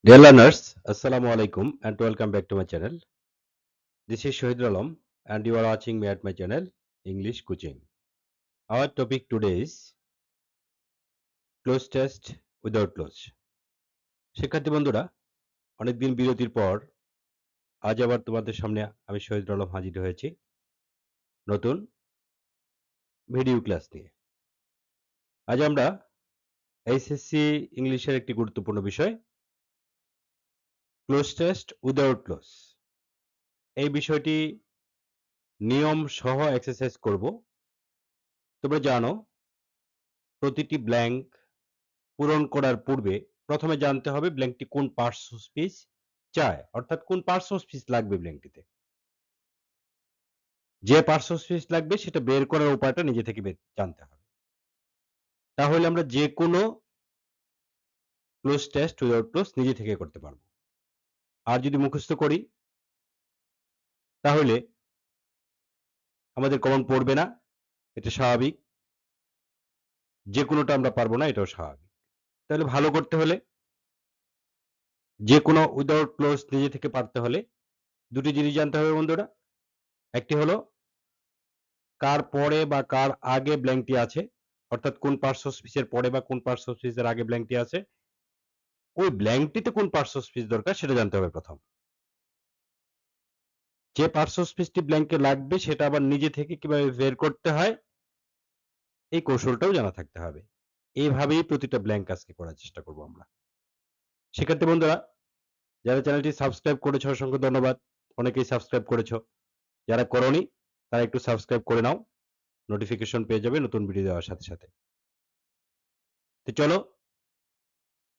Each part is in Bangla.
Dear learners, Assalamu alaikum and welcome back to my channel. This is Shahid Alam and you are watching me at my channel English Coaching. Our topic today is close test without close. শিক্ষার্থী বন্ধুরা, অনেকদিন বিরতির পর আজ আবার তোমাদের সামনে আমি শহীদ আলম হাজির হয়েছি নতুন ভিডিও ক্লাস নিয়ে। আজ আমরা এইচএসসি ইংলিশের একটি গুরুত্বপূর্ণ বিষয় ক্লোজ টেস্ট উইদাউট ক্লোজ এই বিষয়টি নিয়ম সহ এক্সারসাইজ করব। তোমরা জানো প্রতিটি ব্ল্যাঙ্ক পূরণ করার পূর্বে প্রথমে জানতে হবে ব্ল্যাঙ্কটি কোন পার্টস অফ স্পিচ চায়, অর্থাৎ কোন পার্টস অফ স্পিচ লাগবে ব্ল্যাঙ্কটিতে। যে পার্টস অফ স্পিচ লাগবে সেটা বের করার উপায়টা নিজে থেকে জানতে হবে। তাহলে আমরা যে কোনো ক্লোজ টেস্ট উইদাউট ক্লোজ নিজে থেকে করতে পারবো। আর যদি মুখস্থ করি তাহলে আমাদের কমন পড়বে না, এটা স্বাভাবিক। যে কোনোটা আমরা পারবো না, এটাও স্বাভাবিক। তাহলে ভালো করতে হলে যে কোনো উইদাউট ক্লোজ নিজে থেকে পারতে হলে দুটি জিনিস জানতে হবে বন্ধুরা। একটি হলো কার পরে বা কার আগে ব্ল্যাঙ্কটি আছে, অর্থাৎ কোন পার্টস অফ স্পিচের পরে বা কোন পার্টস অফ স্পিচের আগে ব্ল্যাঙ্কটি আছে, ওই ব্ল্যাঙ্কটিতে কোন পার্টস অফ স্পিচ দরকার সেটা জানতে হবে প্রথম। যে পার্টস অফ স্পিচটি ব্ল্যাঙ্কে লাগবে সেটা আবার নিজে থেকে কিভাবে বের করতে হয় এই কৌশলটাও জানা থাকতে হবে। এইভাবেই প্রতিটা ব্ল্যাঙ্ক আজকে করার চেষ্টা করব আমরা। শিক্ষার্থী বন্ধুরা, যারা চ্যানেলটি সাবস্ক্রাইব করেছো অসংখ্য ধন্যবাদ। অনেকেই সাবস্ক্রাইব করেছো, যারা করোনি তারা একটু সাবস্ক্রাইব করে নাও, নোটিফিকেশন পেয়ে যাবে নতুন ভিডিও দেওয়ার সাথে সাথে। তো চলো,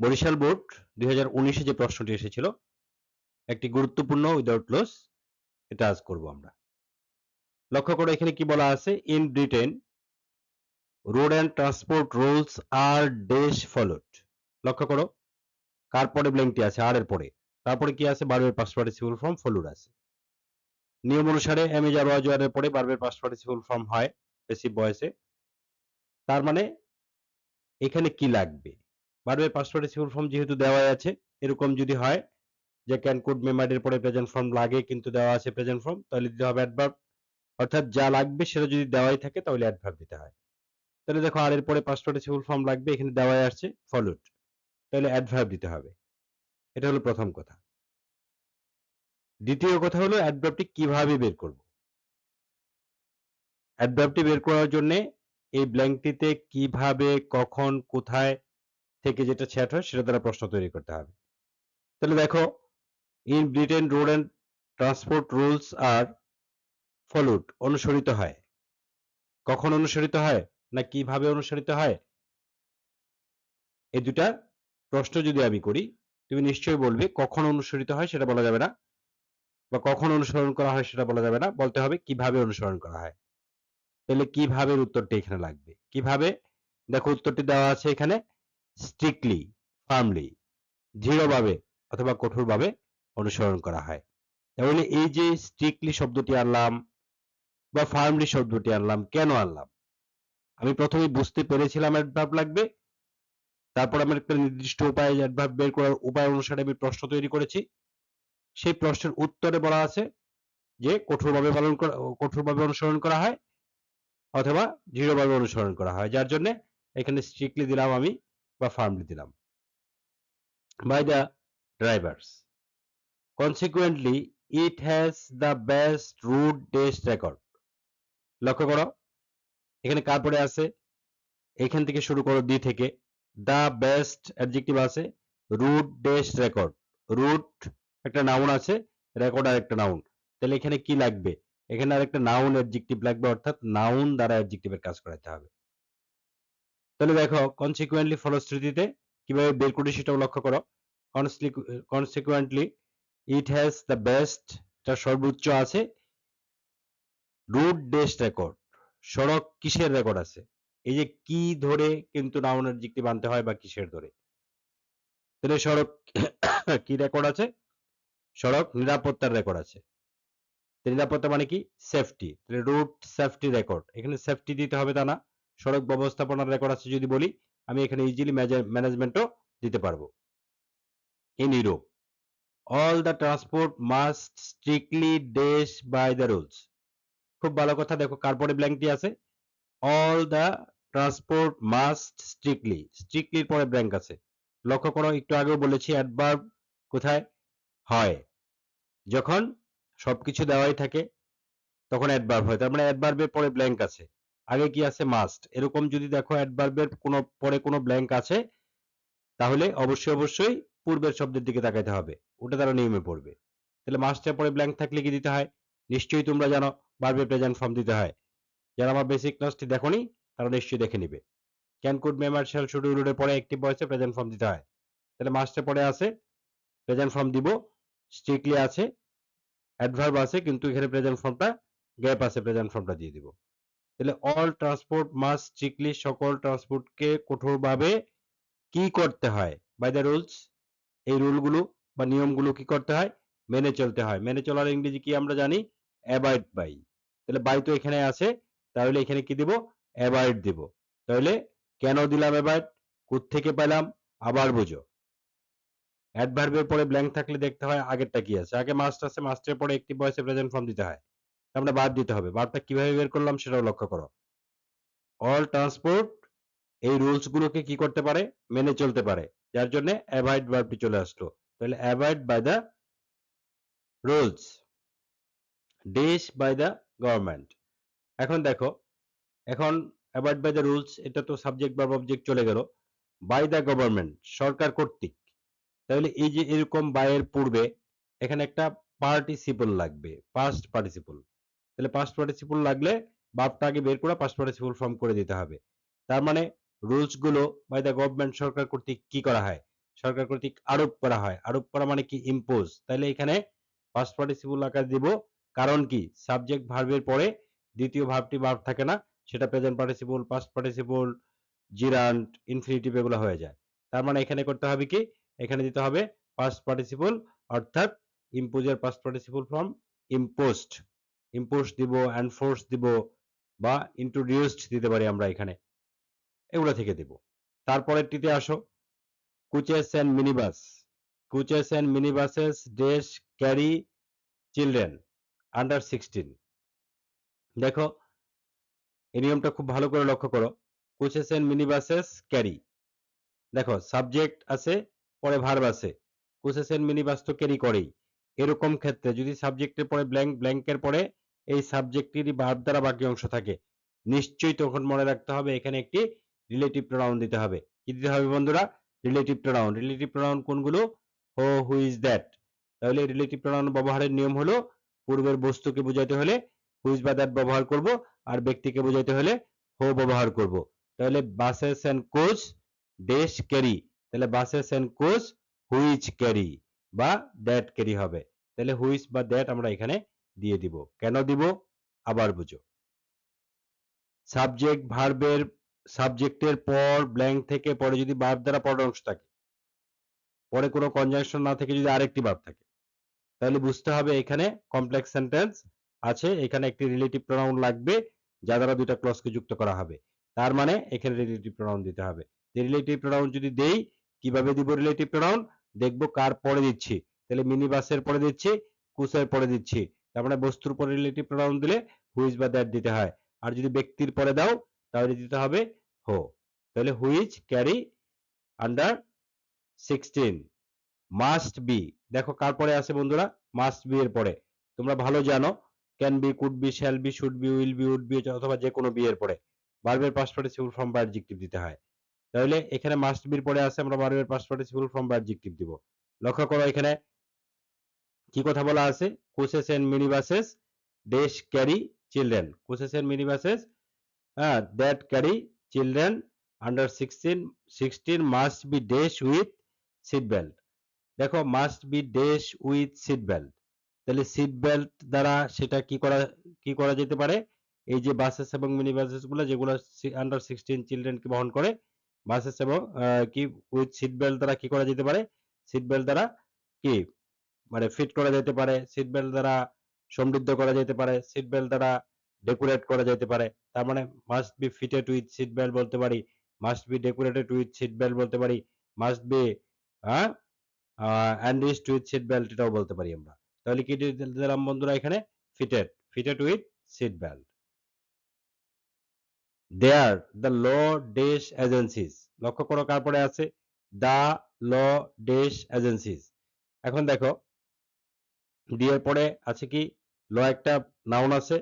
বরিশাল বোর্ড 2019-এ যে প্রশ্নটি এসেছিল একটি গুরুত্বপূর্ণ উইদাউট ক্লোজ, এটা আজ করব আমরা। লক্ষ্য করো এখানে কি বলা আছে, in Britain road and transport rules are dash followed. লক্ষ্য করো কার পরে ব্ল্যাঙ্কটি আছে, আর এর পরে, তারপরে কি আছে, ভার্বের পাস্ট পার্টিসিপল ফর্ম ফলোড আছে। নিয়ম অনুসারে am is are was were এর পরে ভার্বের পাস্ট পার্টিসিপল ফর্ম হয় প্যাসিভ ভয়েসে। তার মানে এখানে কি লাগবে, ভার্বের পাস্ট পার্টিসিপল ফর্ম যেহেতু দেওয়াই আছে, এরকম যদি হয় যে ক্যান কুড মে মাইট এর পরে প্রেজেন্ট ফর্ম লাগে কিন্তু দেওয়া আছে প্রেজেন্ট ফর্ম, তাহলে দিতে হবে অ্যাডভার্ব। অর্থাৎ যা লাগবে সেটা যদি দেওয়াই থাকে তাহলে অ্যাডভার্ব দিতে হয়। তাহলে দেখো আর এর পরে পাস্ট পার্টিসিপল ফর্ম লাগবে, এখানে দেওয়াই আসছে ফলোড, তাহলে অ্যাডভার্ব দিতে হবে। এটা হলো প্রথম কথা। দ্বিতীয় কথা হলো অ্যাডভার্বটি কিভাবে বের করব। অ্যাডভার্বটি বের করার জন্য এই ব্ল্যাঙ্কটিতে কিভাবে, কখন, কোথায় থেকে যেটা চ্যাট হয় সেটা দ্বারা প্রশ্ন তৈরি করতে হবে। তাহলে দেখো, in Britain road and transport rules are followed, অনুসরিত হয়। কখন অনুসরিত হয় না কিভাবে অনুসরিত হয়, এই দুটা প্রশ্ন যদি আমি করি তুমি নিশ্চয়ই বলবে কখন অনুসরিত হয় সেটা বলা যাবে না, বা কখন অনুসরণ করা হয় সেটা বলা যাবে না, বলতে হবে কিভাবে অনুসরণ করা হয়। তাহলে কিভাবে উত্তরটি এখানে লাগবে। কিভাবে, দেখো উত্তরটি দেওয়া আছে এখানে, স্ট্রিক্টলি, ফার্মলি, দৃঢ়ভাবে অথবা কঠোরভাবে অনুসরণ করা হয়। তাহলে এই যে স্ট্রিক্টলি শব্দটি আনলাম বা ফার্মলি শব্দটি আনলাম, কেন আনলাম, আমি প্রথমে বুঝতে পেরেছিলাম অ্যাডভার্ব লাগবে, তারপর আমি একটা নির্দিষ্ট উপায়ে অ্যাডভার্ব বের করার উপায় অনুসারে আমি প্রশ্ন তৈরি করেছি। সেই প্রশ্নের উত্তরে বলা আছে যে কঠোরভাবে অনুসরণ করা হয় অথবা দৃঢ়ভাবে অনুসরণ করা হয়, যার জন্য এখানে স্ট্রিক্টলি দিলাম আমি বা ফার্মলি দিলাম। By the drivers, consequently it has the best road ডেস্ট রেকর্ড। লক্ষ্য করো এখানে কার পরে আছে, এখান থেকে শুরু করো ডি থেকে, দ্য বেস্ট অ্যাডজেক্টিভ আছে, রুট ডেস্ট রেকর্ড, রুট একটা নাউন আছে, রেকর্ড আর একটা নাউন, তাহলে এখানে কি লাগবে, এখানে আর একটা নাউন অ্যাডজেক্টিভ লাগবে, অর্থাৎ নাউন দ্বারা অ্যাডজেক্টিভের কাজ করাতে হবে। তাহলে দেখো কনসিকুয়েন্টলি ফলশ্রুতিতে কিভাবে বের করি সেটাও লক্ষ্য করো। Consequently it has the best, তার সর্বোচ্চ আছে, রুট ডেস্ট রেকর্ড, সড়ক কিসের রেকর্ড আছে, এই যে কি ধরে কিন্তু নাউন অ্যাডজেক্টিভ আনতে হয় বা কিসের ধরে, তাহলে সড়ক কি রেকর্ড আছে, সড়ক নিরাপত্তার রেকর্ড আছে। নিরাপত্তা মানে কি, সেফটি, তাহলে রুট সেফটি রেকর্ড, এখানে সেফটি দিতে হবে তা না, সড়ক ব্যবস্থাপনার রেকর্ড আছে যদি বলি আমি এখানে ইজিলি ম্যানেজমেন্টও দিতে পারবো। in Europe. All the transport must strictly dash by the rules. খুব ভালো কথা, দেখো কার পরে ব্ল্যাঙ্কটি আছে, all the transport must strictly, strictly পরে ব্ল্যাঙ্ক আছে। লক্ষ্য করো, একটু আগেও বলেছি অ্যাডভার্ব কোথায় হয়, যখন সবকিছু দেওয়াই থাকে তখন অ্যাডভার্ব হয়, তার মানে অ্যাডভার্বের পরে ব্ল্যাঙ্ক আছে, আগে কি আছে মাস্ট। এরকম যদি দেখো অ্যাডভার্বের কোনো পরে কোনো ব্ল্যাঙ্ক আছে, তাহলে অবশ্যই পূর্বের শব্দের দিকে তাকাইতে হবে, ওটা তারা নিয়মে পড়বে। তাহলে মাস্টের পরে ব্ল্যাঙ্ক থাকলে কি দিতে হয়, নিশ্চয়ই তোমরা জানো ভার্বের প্রেজেন্ট ফর্ম দিতে হয়। যারা আমার বেসিক ক্লাসটি দেখোনি তারা নিশ্চয়ই দেখে নিবে। Can, could, may, might, shall, should, will এর পরে অ্যাক্টিভ ভয়েসে প্রেজেন্ট ফর্ম দিতে হয়। তাহলে মাস্টের পরে আছে প্রেজেন্ট ফর্ম দিব, স্ট্রিক্টলি আছে, অ্যাডভার্ব আছে, কিন্তু এখানে প্রেজেন্ট ফর্মটা গ্যাপ আছে, প্রেজেন্ট ফর্মটা দিয়ে দিব। তাহলে অল ট্রান্সপোর্ট মাস্ট স্ট্রিক্টলি, সকল ট্রান্সপোর্টকে কঠোরভাবে কি করতে হয়, বাই দ্য রুলস, এই রুলগুলো বা নিয়মগুলো কি করতে হয়, মেনে চলতে হয়। মেনে চলার ইংরেজি কি আমরা জানি, অ্যাবাইড বাই। তাহলে বাই তো এখানে আছে, তাহলে এখানে কি দিব, অ্যাবাইড দিব। তাহলে কেন দিলাম অ্যাবাইড, কোত্থেকে পেলাম, আবার বুঝো। অ্যাডভার্বের পরে ব্ল্যাঙ্ক থাকলে দেখতে হয় আগেরটা কি আছে, আগে মাস্ট আছে, মাস্টের পরে একটি ভয়েসে প্রেজেন্ট ফর্ম দিতে হয়, আমরা বাদ দিতে হবে। বারটা কিভাবে বের করলাম সেটাও লক্ষ্য করো। অল ট্রান্সপোর্ট এই রুলস গুলোকে কি করতে পারে, মেনে চলতে পারে, যার জন্য অ্যাভয়েড ভার্বটি চলে আসলো। তাহলে avoid by the rules, dash by the government. এখন দেখো, এখন অ্যাভয়েড বাই দ্য রুলস, এটা তো সাবজেক্ট ভার্ব অবজেক্ট চলে গেল, বাই দ্য গভর্নমেন্ট সরকার কর্তৃক। তাহলে এই যে এরকম বাই এর পূর্বে এখানে একটা পার্টিসিপল লাগবে, পাস্ট পার্টিসিপল। তাহলে পাস্ট পার্টিসিপল লাগলে ভার্বটা আগে বের করে পাস্ট পার্টিসিপল ফর্ম করে দিতে হবে। তার মানে রুলস গুলো বাই দ্য গভর্নমেন্ট সরকার কর্তৃক কি করা হয়, সরকার কর্তৃক আরোপ করা হয়। আরোপ করা মানে কি, ইম্পোজ। তাহলে এখানে পাস্ট পার্টিসিপল আকার দিব, কারণ কি সাবজেক্ট ভার্বের পরে দ্বিতীয় ভার্বটি ভার্ব থাকে না, সেটা present participle, past participle, gerund, infinitive এগুলো হয়ে যায়। তার মানে এখানে করতে হবে কি, এখানে দিতে হবে পাস্ট পার্টিসিপল, অর্থাৎ ইম্পোজের past participle form imposed, impose দিব, এনফোর্স দিব, বা ইন্ট্রোডিউসড দিতে পারি আমরা এখানে, এগুলো থেকে দিব। তারপরেরটিতে আসো, coaches and minibus, coaches and minibuses dash carry children under 16। দেখো এই নিয়মটা খুব ভালো করে লক্ষ্য করো, কোচেস এন্ড মিনিবাসেস ক্যারি, দেখো সাবজেক্ট আছে, পরে ভার্ব আছে, কোচেস এন্ড মিনিবাস তো ক্যারি করেই। এরকম ক্ষেত্রে যদি সাবজেক্টের পরে ব্ল্যাঙ্ক, ব্ল্যাঙ্কের পরে এই সাবজেক্টেরই ভার্ব দ্বারা বাকি অংশ থাকে, নিশ্চয়ই তখন মনে রাখতে হবে এখানে একটি রিলেটিভ প্রোনাউন দিতে হবে। কি দিতে হবে বন্ধুরা, রিলেটিভ প্রোনাউন। রিলেটিভ প্রোনাউন কোনগুলো, হো, হু, ইজ, দ্যাট। তাহলে রিলেটিভ প্রোনাউন ব্যবহারের নিয়ম হলো, পূর্বের বস্তুকে বোঝাতে হলে হু ইজ বা দ্যাট ব্যবহার করব, আর ব্যক্তিকে বোঝাতে হলে হো ব্যবহার করব। তাহলে buses and coach dash carry, তাহলে buses and coach which carry বা দ্যাট ক্যারি হবে। তাহলে হুইচ বা দ্যাট আমরা এখানে দিয়ে দিব। কেন দিব, আবার বুঝো। সাবজেক্ট ভার্বের, সাবজেক্টের পর ব্ল্যাঙ্ক থেকে পরে যদি ভার্ব দ্বারা পরের অংশ থাকে, পরে কোনো কনজাংশন না থেকে যদি আরেকটি ভার্ব থাকে, তাহলে বুঝতে হবে এখানে কমপ্লেক্স সেন্টেন্স আছে, এখানে একটি রিলেটিভ প্রোনাউন লাগবে যা দ্বারা দুইটা ক্লজকে যুক্ত করা হবে। তার মানে এখানে রিলেটিভ প্রোনাউন দিতে হবে। রিলেটিভ প্রোনাউন যদি দেই, কিভাবে দিব রিলেটিভ প্রোনাউন, দেখবো কার পরে দিচ্ছি। তাহলে মিনি বাসের পরে দিচ্ছি, কুসের পরে দিচ্ছি, তার মানে বস্তুর পরে রিলেটিভ প্রোনাউন দিলে হুইচ বা দ্যাট দিতে হয়। আর যদি ব্যক্তির পরে দাও তাহলে দিতে হবে হো। তাহলে which carry under 16 must B, দেখো কার পরে আছে বন্ধুরা, মাস্ট বি এর পরে। তোমরা ভালো জানো can be, could be, shall be, should be, will be, would be, অথবা যে কোনো বি এর পরে ভার্বের পাস্ট পার্টিসিপল ফর্ম বা অ্যাডজেক্টিভ দিতে হয়। তাহলে এখানে মাস্ট বির পরে আছে, আমরা ভার্বের পাস্ট পার্টিসিপল ফর্ম বা অ্যাডজেক্টিভ দিব। লক্ষ্য করো এখানে কি কথা বলা আছে, coaches and minibuses dash carry children, coaches and minibuses that carry children under 16 must be dash with seat belt. দেখো must be dash with seat belt, তাহলে সিট বেল্ট দ্বারা সেটা কি করা যেতে পারে, এই যে বাসেস এবং মিনি বাসেস গুলো যেগুলো আন্ডার 16 চিলড্রেনকে বহন করে, বাসেস এবং কি উইথ সিট বেল্ট দ্বারা কি করা যেতে পারে, সিট বেল্ট দ্বারা কি মানে ফিট করা যেতে পারে, সিট বেল্ট দ্বারা সমৃদ্ধ করা যেতে পারে, সিট বেল্ট দ্বারা ডেকোরেট করা যেতে পারে। তার মানে must be fitted with seat belt বলতে পারি, must be decorated with seat belt বলতে পারি, must be enriched with seat belt এটাও বলতে পারি আমরা। তাহলে কি দিলাম বন্ধুরা এখানে? Fitted, fitted with seat belt. There the law dash agencies, লক্ষ্য করো কার পরে আছে? The law dash agencies. এখন দেখো ডি এর পরে আছে কি? ল একটা নাউন আছে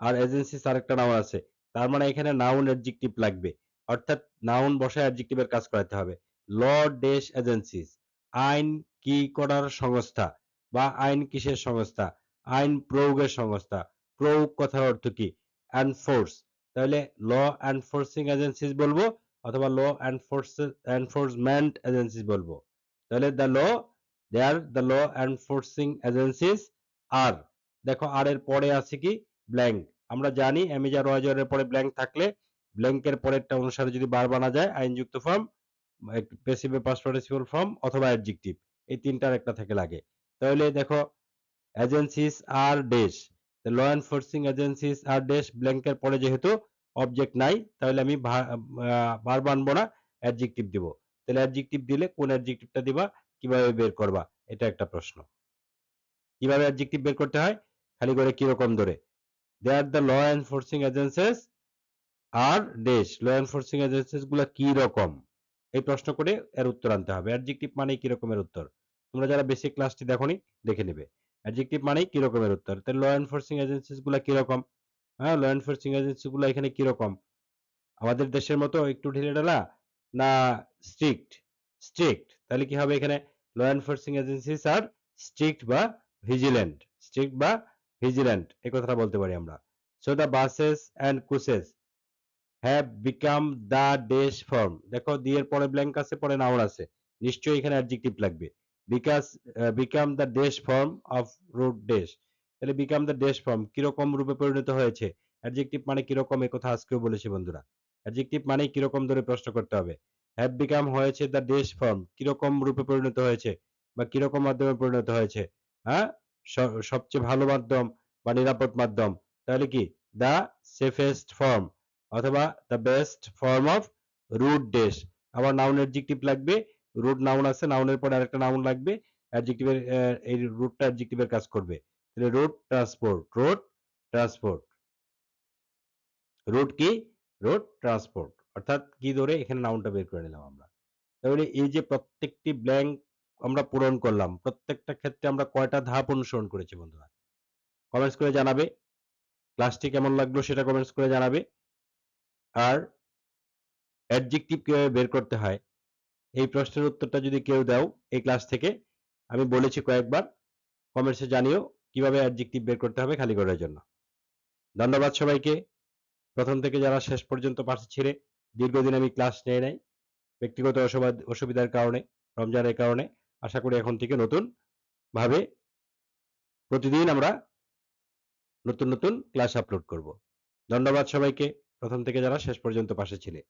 আর এজেন্সিস আরেকটা নাউন আছে। তার মানে এখানে নাউন অ্যাডজেক্টিভ লাগবে, অর্থাৎ নাউন বসায় অ্যাডজেক্টিভের কাজ করাতে হবে। ল ড্যাশ এজেন্সিস, আইন কি করার সংস্থা বা আইন কিসের সংস্থা? আইন প্রয়োগের সংস্থা। প্রয়োগ কথার অর্থ কি? এনফোর্স। তাহলে ল এনফোর্সিং এজেন্সিস বলবো অথবা ল এনফোর্সমেন্ট এজেন্সিস বলবো। তাহলে the law there the law enforcing agencies are, দেখো আর এর পরে আছে কি? ব্ল্যাঙ্ক। আমরা জানি অ্যামিজার ওয়াজার এর পরে ব্ল্যাঙ্ক থাকলে ব্ল্যাঙ্কের পরেরটা অনুসারে যদি বার বানা যায় আইনযুক্ত form, passive past participle form অথবা অ্যাডজেক্টিভ, এই তিনটার একটা থেকে লাগে। তাহলে দেখো agencies are dash, law enforcing agencies are dash, ব্ল্যাঙ্কের পরে যেহেতু অবজেক্ট নাই তাহলে আমি ভার্ব আনবো না, অ্যাডজেক্টিভ দিব। তাহলে অ্যাডজেক্টিভ দিলে কোন অ্যাডজেক্টিভটা দিবা, কিভাবে বের করবা, এটা একটা প্রশ্ন। কিভাবে অ্যাডজেক্টিভ বের করতে হয়? খালি করে কিরকম ধরে, they are the law enforcing agencies are dash, law enforcing agencies গুলা কি রকম, এই প্রশ্ন করে এর উত্তর আনতে হবে। অ্যাডজেক্টিভ মানে কি রকমের উত্তর, তোমরা যারা বেসিক ক্লাসটি দেখোনি দেখে নেবে। অ্যাডজেক্টিভ মানে কি রকমের উত্তর, তাহলে ল এনফোর্সিং এজেন্সিস গুলা কি রকম? হ্যাঁ, ল এনফোর্সিং এজেন্সি গুলা এখানে কি রকম? আমাদের দেশের মতো একটু ঢিলেঢালা না স্ট্রিক্ট? স্ট্রিক্ট। তাহলে কি হবে এখানে? ল এনফোর্সিং এজেন্সিস আর স্ট্রিক্ট বা ভিজিল্যান্ট, স্ট্রিক্ট বা ভিজিল্যান্ট এই কথাটা বলতে পারি আমরা। So the buses and coaches have become the dash form, দেখো দি এর পরে ব্ল্যাঙ্ক আছে, পরে নাউন আছে, নিশ্চয়ই এখানে অ্যাডজেক্টিভ লাগবে। বিকাশ become the dash form of root dash, তাহলে বিকাম দ্য ড্যাশ ফর্ম কিরকম রূপে পরিণত হয়েছে। অ্যাডজেক্টিভ মানে কিরকম, এই কথা আজকেও বলেছি বন্ধুরা। অ্যাডজেক্টিভ মানে কিরকম ধরে প্রশ্ন করতে হবে। হ্যাভ বিকাম হয়েছে দ্য ড্যাশ ফর্ম, কিরকম রূপে পরিণত হয়েছে বা কিরকম মাধ্যমে পরিণত হয়েছে। হ্যাঁ, সবচেয়ে ভালো মাধ্যম বা নিরাপদ মাধ্যম, তাহলে কি? দ্য সেফেস্ট ফর্ম অথবা the best form of root dash. আবার নাউন অ্যাডজেক্টিভ লাগবে, রুট নাউন আছে, নাউনের পরে আরেকটা নাউন লাগবে, অ্যাডজেক্টিভের এই রুটটা অ্যাডজেক্টিভের কাজ করবে। তাহলে route transport, route transport, route কি? রুট ট্রান্সপোর্ট, অর্থাৎ কি ধরে এখানে নাউনটা বের করে নিলাম আমরা। তাহলে এই যে প্রত্যেকটি ব্ল্যাঙ্ক আমরা পূরণ করলাম, প্রত্যেকটা ক্ষেত্রে আমরা কয়টা ধাপ অনুসরণ করেছি বন্ধুরা? কমেন্টস করে জানাবে। ক্লাসটি কেমন লাগলো সেটা কমেন্টস করে জানাবে। আর অ্যাডজেক্টিভ কিভাবে বের করতে হয় এই প্রশ্নের উত্তরটা যদি কেউ দাও এই ক্লাস থেকে, আমি বলেছি কয়েকবার, কমেন্টসে জানিও কিভাবে অ্যাডজেক্টিভ বের করতে হবে খালি করার জন্য। ধন্যবাদ সবাইকে। প্রথম থেকে যারা শেষ পর্যন্ত পাশে ছিলে, দীর্ঘদিন আমি ক্লাস নেই নাই ব্যক্তিগত অসুবিধার কারণে, রমজানের কারণে। আশা করি এখন থেকে নতুন ভাবে প্রতিদিন আমরা নতুন নতুন ক্লাস আপলোড করব। ধন্যবাদ সবাইকে প্রথম থেকে যারা শেষ পর্যন্ত পাশে ছিলে।